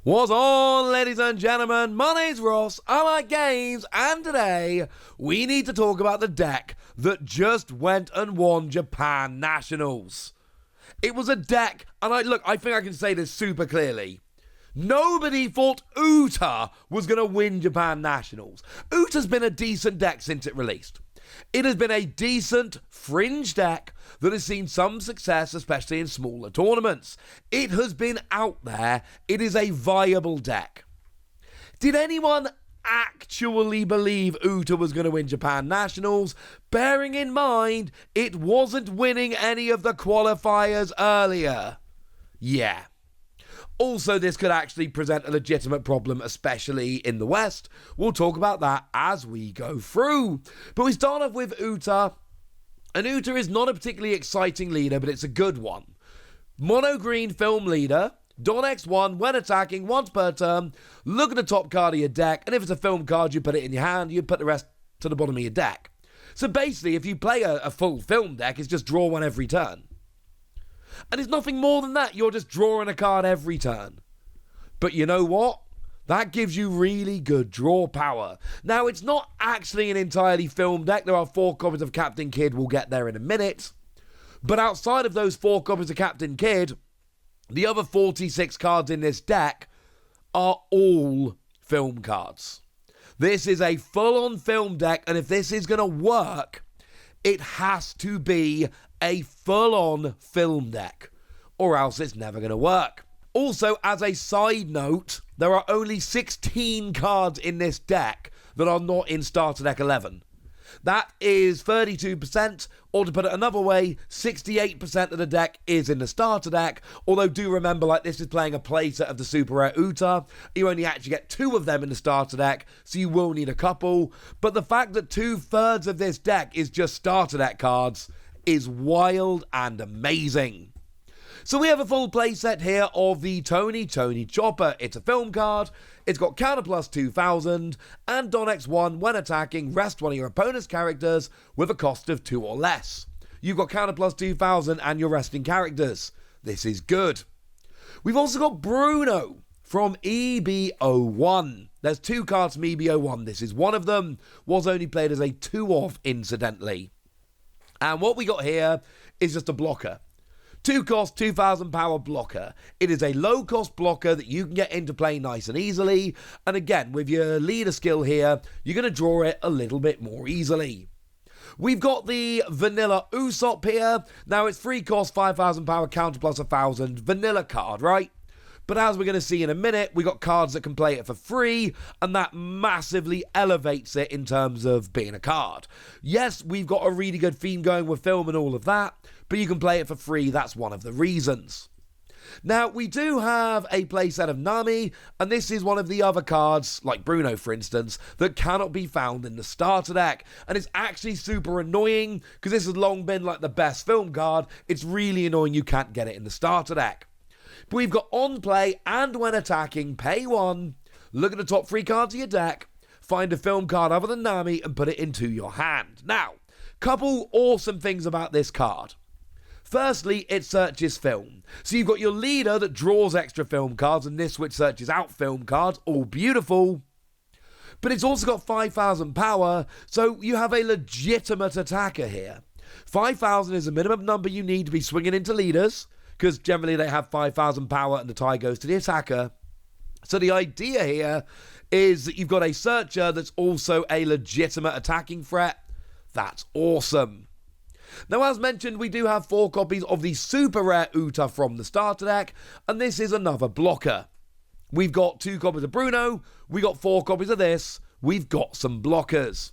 What's on, ladies and gentlemen? My name's Ross, I like games, and today we need to talk about the deck that just went and won Japan Nationals. It was a deck, and I think I can say this super clearly. Nobody thought Uta was going to win Japan Nationals. Uta's been a decent deck since it released. It has been a decent fringe deck that has seen some success, especially in smaller tournaments. It has been out there. It is a viable deck. Did anyone actually believe Uta was going to win Japan Nationals, bearing in mind it wasn't winning any of the qualifiers earlier? Yeah. Also, this could actually present a legitimate problem, especially in the West. We'll talk about that as we go through. But we start off with Uta. And Uta is not a particularly exciting leader, but it's a good one. Mono green film leader. Don X1, when attacking, once per turn, look at the top card of your deck, and if it's a film card, you put it in your hand, you put the rest to the bottom of your deck. So basically, if you play a full film deck, it's just draw one every turn. And it's nothing more than that. You're just drawing a card every turn. But you know what? That gives you really good draw power. Now, it's not actually an entirely film deck. There are 4 copies of Captain Kidd. We'll get there in a minute. But outside of those 4 copies of Captain Kidd, the other 46 cards in this deck are all film cards. This is a full-on film deck, and if this is going to work, it has to be a full-on film deck, or else it's never going to work. Also, as a side note, there are only 16 cards in this deck that are not in Starter Deck 11. That is 32%, or to put it another way, 68% of the deck is in the starter deck, although do remember, this is playing a playset of the Super Rare Uta. You only actually get 2 of them in the starter deck, so you will need a couple, but the fact that 2/3 of this deck is just starter deck cards is wild and amazing. So we have a full playset here of the Tony Chopper. It's a film card, it's got counter plus 2000, and Don X1, when attacking, rest one of your opponent's characters with a cost of 2 or less. You've got counter plus 2000 and your resting characters. This is good. We've also got Bruno from EBO1. There's 2 cards from EBO1. This is one of them. Was only played as a 2-off, incidentally. And what we got here is just a blocker. 2 cost, 2000 power blocker. It is a low cost blocker that you can get into play nice and easily. And again, with your leader skill here, you're going to draw it a little bit more easily. We've got the vanilla Usopp here. Now it's 3 cost, 5000 power, counter plus 1000. Vanilla card, right? But as we're going to see in a minute, we got cards that can play it for free, and that massively elevates it in terms of being a card. Yes, we've got a really good theme going with film and all of that, but you can play it for free. That's one of the reasons. Now, we do have a playset of Nami, and this is one of the other cards, like Bruno for instance, that cannot be found in the starter deck. And it's actually super annoying, because this has long been like the best film card. It's really annoying you can't get it in the starter deck. But we've got on play and when attacking, pay 1, look at the top 3 cards of your deck, find a film card other than Nami and put it into your hand. Now, couple awesome things about this card. Firstly, it searches film. So you've got your leader that draws extra film cards and this which searches out film cards, all beautiful. But it's also got 5000 power, so you have a legitimate attacker here. 5000 is the minimum number you need to be swinging into leaders, because generally they have 5000 power and the tie goes to the attacker. So the idea here is that you've got a searcher that's also a legitimate attacking threat. That's awesome. Now, as mentioned, we do have 4 copies of the Super Rare Uta from the starter deck, and this is another blocker. We've got 2 copies of Bruno, we got 4 copies of this, we've got some blockers.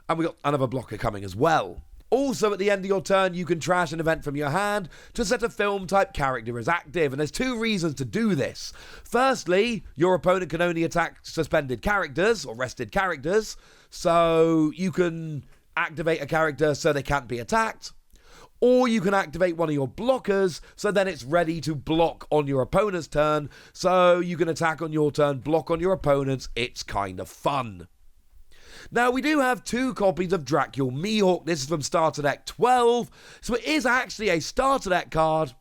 And we've got another blocker coming as well. Also, at the end of your turn, you can trash an event from your hand to set a film-type character as active, and there's 2 reasons to do this. Firstly, your opponent can only attack suspended characters, or rested characters, so you can activate a character so they can't be attacked, or you can activate one of your blockers, so then it's ready to block on your opponent's turn, so you can attack on your turn, block on your opponent's. It's kind of fun. Now, we do have 2 copies of Dracula Mihawk. This is from Starter Deck 12, so it is actually a Starter Deck card,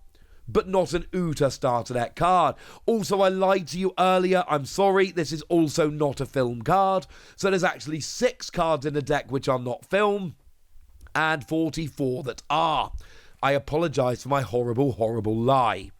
but not an Uta starter deck card. Also, I lied to you earlier. I'm sorry. This is also not a film card. So there's actually 6 cards in the deck which are not film and 44 that are. I apologise for my horrible, horrible lie.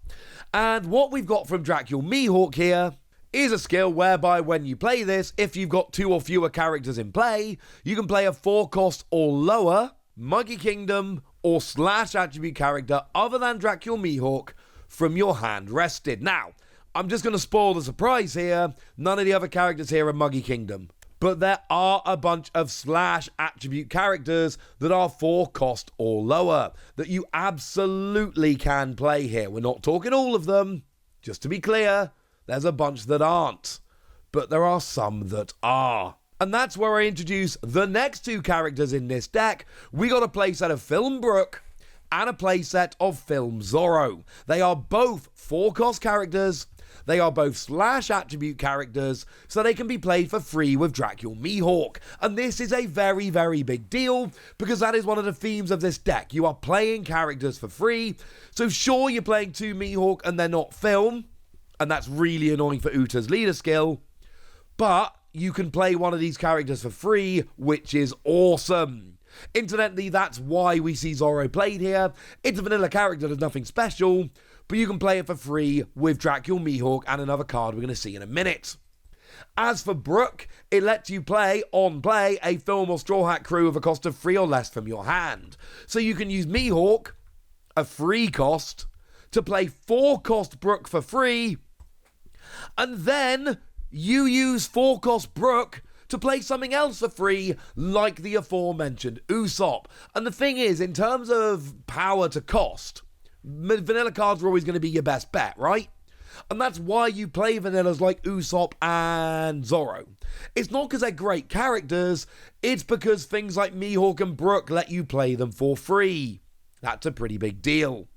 And what we've got from Dracul Mihawk here is a skill whereby when you play this, if you've got 2 or fewer characters in play, you can play a 4-cost or lower Monkey Kingdom or slash attribute character other than Dracul Mihawk from your hand rested. Now, I'm just going to spoil the surprise here. None of the other characters here are Monkey Kingdom. But there are a bunch of slash attribute characters that are 4-cost or lower that you absolutely can play here. We're not talking all of them. Just to be clear, there's a bunch that aren't. But there are some that are. And that's where I introduce the next 2 characters in this deck. We got a playset of Film Brook and a playset of Film Zorro. They are both 4-cost characters. They are both slash attribute characters, so they can be played for free with Dracul Mihawk. And this is a very, very big deal, because that is one of the themes of this deck. You are playing characters for free, so sure, you're playing 2 Mihawk and they're not film, and that's really annoying for Uta's leader skill, but you can play one of these characters for free, which is awesome. Incidentally, that's why we see Zorro played here. It's a vanilla character, there's nothing special, but you can play it for free with Dracul Mihawk and another card we're going to see in a minute. As for Brook, it lets you play, on play, a Film or Straw Hat crew with a cost of 3 or less from your hand. So you can use Mihawk, a free cost, to play 4-cost Brook for free, and then you use 4-cost Brook to play something else for free, like the aforementioned Usopp. And the thing is, in terms of power to cost, vanilla cards are always going to be your best bet, right? And that's why you play vanillas like Usopp and Zorro. It's not because they're great characters, it's because things like Mihawk and Brook let you play them for free. That's a pretty big deal.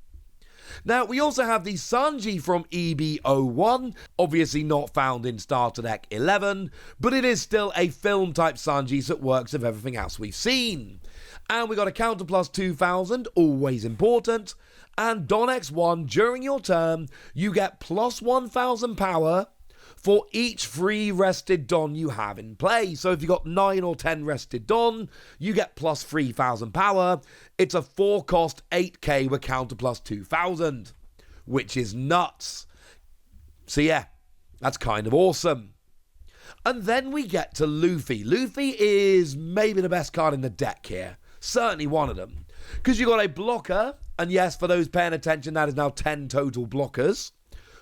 Now, we also have the Sanji from EB01, obviously not found in Starter Deck 11, but it is still a film-type Sanji, so it works with everything else we've seen. And we got a counter plus 2,000, always important, and Don X1, during your turn, you get plus 1,000 power for each free rested Don you have in play. So if you got 9 or 10 rested Don, you get plus 3,000 power. It's a 4-cost 8k with counter plus 2,000, which is nuts. So yeah, that's kind of awesome. And then we get to Luffy. Luffy is maybe the best card in the deck here. Certainly one of them. Because you got a blocker, and yes, for those paying attention, that is now 10 total blockers.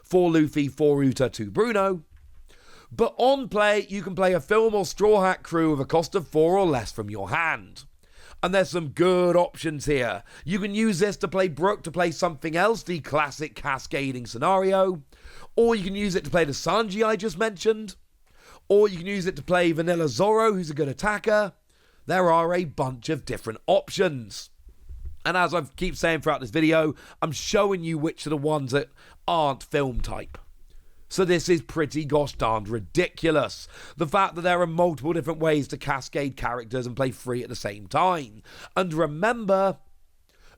4 Luffy, 4 Uta, 2 Bruno. But on play, you can play a Film or Straw Hat crew with a cost of 4 or less from your hand. And there's some good options here. You can use this to play Brook to play something else, the classic Cascading scenario. Or you can use it to play the Sanji I just mentioned. Or you can use it to play Vanilla Zorro, who's a good attacker. There are a bunch of different options. And as I keep saying throughout this video, I'm showing you which are the ones that aren't film type. So this is pretty gosh darned ridiculous. The fact that there are multiple different ways to cascade characters and play free at the same time. And remember,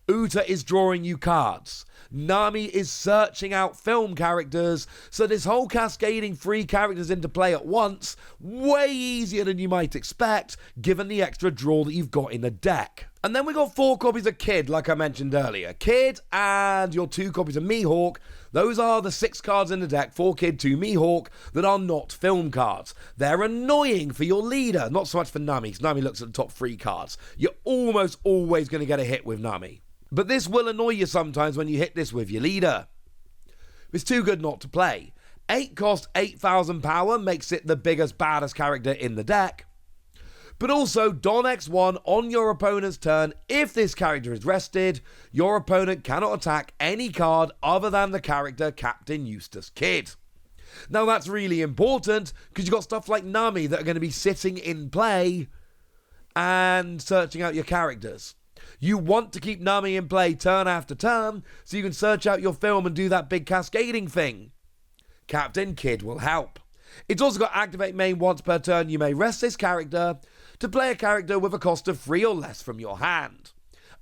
Uta is drawing you cards. Nami is searching out film characters, so this whole cascading free characters into play at once, way easier than you might expect, given the extra draw that you've got in the deck. And then we got 4 copies of Kid, like I mentioned earlier. Kid and your 2 copies of Mihawk. Those are the 6 cards in the deck, 4 Kid, 2 Mihawk, that are not film cards. They're annoying for your leader, not so much for Nami, because Nami looks at the top 3 cards. You're almost always going to get a hit with Nami. But this will annoy you sometimes when you hit this with your leader. It's too good not to play. 8 cost 8,000 power makes it the biggest, baddest character in the deck. But also, Don X1 on your opponent's turn, if this character is rested, your opponent cannot attack any card other than the character Captain Eustace Kid. Now that's really important, because you've got stuff like Nami that are going to be sitting in play and searching out your characters. You want to keep Nami in play turn after turn, so you can search out your film and do that big cascading thing. Captain Kid will help. It's also got activate main once per turn. You may rest this character to play a character with a cost of 3 or less from your hand.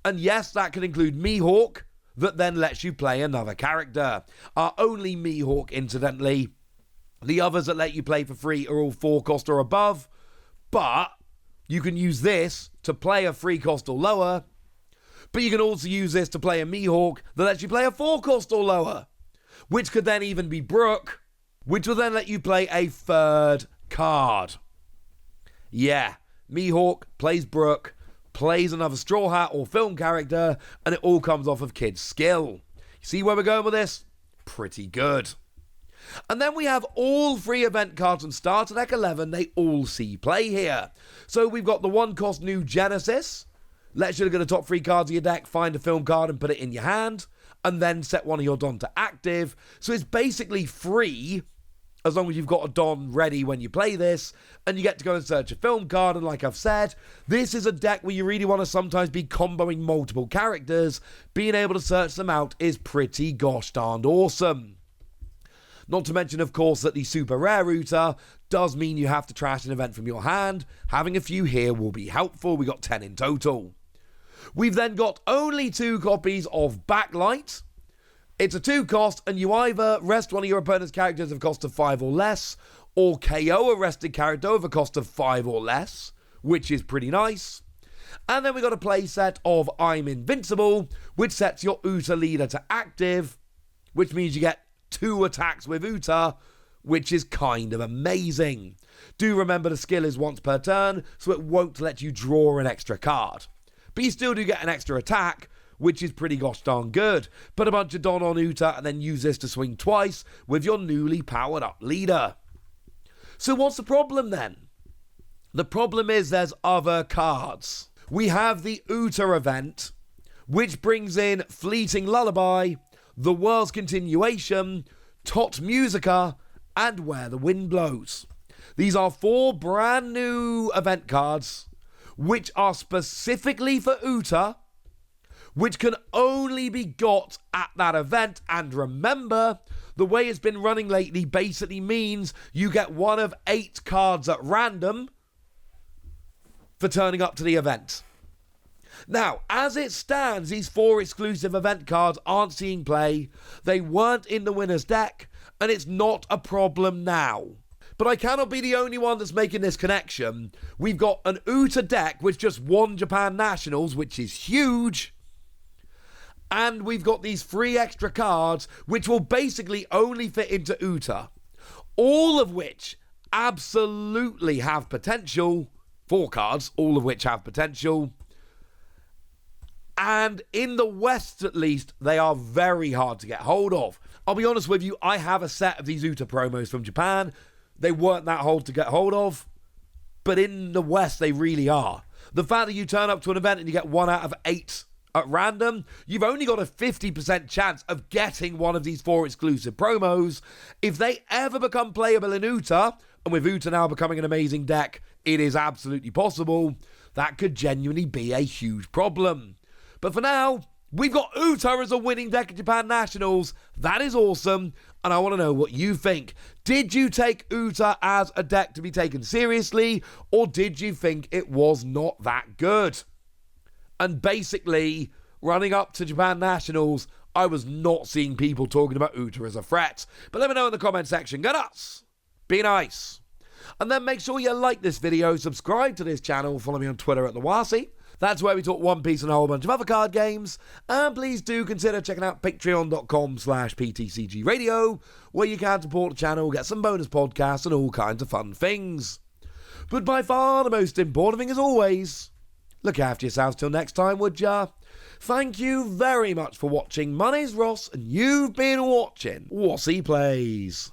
And yes, that can include Mihawk, that then lets you play another character. Are only Mihawk, incidentally. The others that let you play for free are all 4 cost or above, but you can use this to play a 3 cost or lower, but you can also use this to play a Mihawk that lets you play a 4 cost or lower, which could then even be Brook, which will then let you play a 3rd card. Yeah, Mihawk plays Brook, plays another Straw Hat or film character, and it all comes off of Kid's skill. You see where we're going with this? Pretty good. And then we have all 3 event cards from Starter Deck 11. They all see play here. So we've got the 1 cost new Genesis. Lets you look at the top 3 cards of your deck, find a film card and put it in your hand, and then set one of your Don to active. So it's basically free as long as you've got a Don ready when you play this, and you get to go and search a film card. And like I've said, this is a deck where you really want to sometimes be comboing multiple characters. Being able to search them out is pretty gosh darned awesome. Not to mention, of course, that the super rare router does mean you have to trash an event from your hand. Having a few here will be helpful. We got 10 in total. We've then got only 2 copies of Backlight. It's a 2 cost, and you either rest one of your opponent's characters of cost of 5 or less, or KO a rested character of a cost of 5 or less, which is pretty nice. And then we got a playset of I'm Invincible, which sets your Uta leader to active, which means you get 2 attacks with Uta, which is kind of amazing. Do remember the skill is once per turn, so it won't let you draw an extra card. But you still do get an extra attack, which is pretty gosh darn good. Put a bunch of Don on Uta and then use this to swing twice with your newly powered up leader. So what's the problem then? The problem is there's other cards. We have the Uta event, which brings in Fleeting Lullaby, The World's Continuation, Tot Musica, and Where the Wind Blows. These are 4 brand new event cards, which are specifically for Uta, which can only be got at that event. And remember, the way it's been running lately basically means you get 1 of 8 cards at random for turning up to the event. Now, as it stands, these 4 exclusive event cards aren't seeing play. They weren't in the winner's deck, and it's not a problem now. But I cannot be the only one that's making this connection. We've got an Uta deck which just won Japan Nationals, which is huge. And we've got these 3 extra cards which will basically only fit into Uta. All of which absolutely have potential. 4 cards, all of which have potential. And in the West, at least, they are very hard to get hold of. I'll be honest with you, I have a set of these Uta promos from Japan. They weren't that hard to get hold of. But in the West, they really are. The fact that you turn up to an event and you get 1 out of 8 at random, you've only got a 50% chance of getting one of these 4 exclusive promos. If they ever become playable in Uta, and with Uta now becoming an amazing deck, it is absolutely possible, that could genuinely be a huge problem. But for now, we've got Uta as a winning deck at Japan Nationals. That is awesome, and I want to know what you think. Did you take Uta as a deck to be taken seriously, or did you think it was not that good? And basically, running up to Japan Nationals, I was not seeing people talking about Uta as a threat. But let me know in the comment section. Go nuts! Be nice! And then make sure you like this video, subscribe to this channel, follow me on Twitter at TheWasi. That's where we talk One Piece and a whole bunch of other card games. And please do consider checking out patreon.com/PTCG Radio, where you can support the channel, get some bonus podcasts and all kinds of fun things. But by far the most important thing as always, look after yourselves till next time, would ya? Thank you very much for watching. My name's Ross, and you've been watching Wasi Plays.